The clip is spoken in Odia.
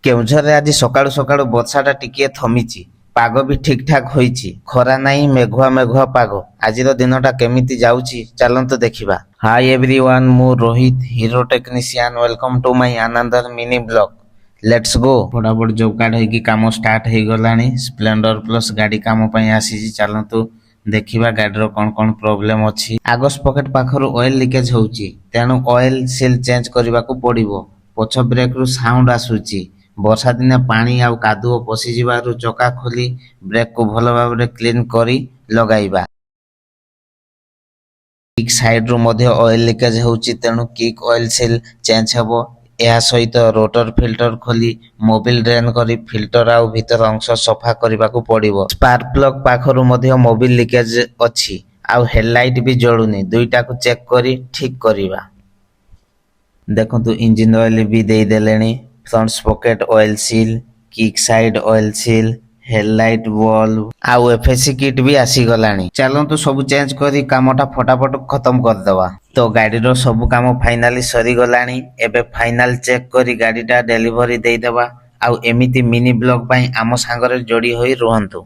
କେଉଁଝରରେ ଆଜି ସକାଳୁ ସକାଳୁ ବର୍ଷାଟା ଟିକିଏ ଥମିଛି। ପାଗ ବି ଠିକ୍ ଠାକ୍ ହୋଇଛି। ଖରା ନାହିଁ, ମେଘୁଆ ମେଘୁଆ ପାଗ। ଆଜିର ଦିନଟା କେମିତି ଯାଉଛି ଚାଲନ୍ତୁ ଦେଖିବା। ହାଇ ଏଭ୍ରିୱାନ୍, ମୁଁ Rohit, Hero technician. Welcome to my another mini blog. Let's go. ଫଟାଫଟ ଜୋଗାଡ଼ ହେଇକି କାମ ଷ୍ଟାର୍ଟ ହେଇଗଲାଣି। ସ୍ପ୍ଲେଣ୍ଡର ପ୍ଲସ୍ ଗାଡ଼ି କାମ ପାଇଁ ଆସିଛି। ଚାଲନ୍ତୁ ଦେଖିବା ଗାଡ଼ିର କ'ଣ କ'ଣ ପ୍ରୋବ୍ଲେମ୍ ଅଛି। ଆଗ ସ୍ପକେଟ୍ ପାଖରୁ ଅଏଲ୍ ଲିକେଜ୍ ହେଉଛି, ତେଣୁ ଅଏଲ୍ ସିଲ୍ ଚେଞ୍ଜ କରିବାକୁ ପଡ଼ିବ। ପଛ ବ୍ରେକ୍ରୁ ସାଉଣ୍ଡ ଆସୁଛି। ବର୍ଷା ଦିନେ ପାଣି ଆଉ କାଦୁଅ ପଶିଯିବାରୁ ଚକା ଖୋଲି ବ୍ରେକ୍କୁ ଭଲ ଭାବରେ କ୍ଲିନ୍ କରି ଲଗାଇବା। କିକ୍ ସାଇଡ୍ରୁ ମଧ୍ୟ ଅଏଲ୍ ଲିକେଜ୍ ହେଉଛି, ତେଣୁ କିକ୍ ଅଏଲ୍ ସିଲ୍ ଚେଞ୍ଜ ହେବ। ଏହା ସହିତ ରୋଟର ଫିଲ୍ଟର ଖୋଲି ମୋବିଲ୍ ଡ୍ରେନ୍ କରି ଫିଲ୍ଟର ଆଉ ଭିତର ଅଂଶ ସଫା କରିବାକୁ ପଡ଼ିବ। ସ୍ପାର୍କ ପ୍ଲଗ୍ ପାଖରୁ ମଧ୍ୟ ମୋବିଲ୍ ଲିକେଜ୍ ଅଛି, ଆଉ ହେଡ୍ଲାଇଟ୍ ବି ଜଳୁନି। ଦୁଇଟାକୁ ଚେକ୍ କରି ଠିକ୍ କରିବା। ଦେଖନ୍ତୁ ଇଞ୍ଜିନ୍ ଅଏଲ୍ ବି ଦେଇଦେଲେଣି। Front sprocket oil seal, kick side oil seal, headlight bulb ଆଉ ଏଫ୍ଏସି କିଟ୍ ବି ଆସିଗଲାଣି। ଚାଲନ୍ତୁ ସବୁ ଚେଞ୍ଜ କରି କାମଟା ଫଟାଫଟ ଖତମ କରିଦେବା। ତ ଗାଡ଼ିର ସବୁ କାମ ଫାଇନାଲି ସରିଗଲାଣି। ଏବେ ଫାଇନାଲ ଚେକ୍ କରି ଗାଡ଼ିଟା ଡେଲିଭରି ଦେଇଦେବା। ଆଉ ଏମିତି ମିନି ବ୍ଲଗ ପାଇଁ ଆମ ସାଙ୍ଗରେ ଯୋଡ଼ି ହୋଇ ରୁହନ୍ତୁ।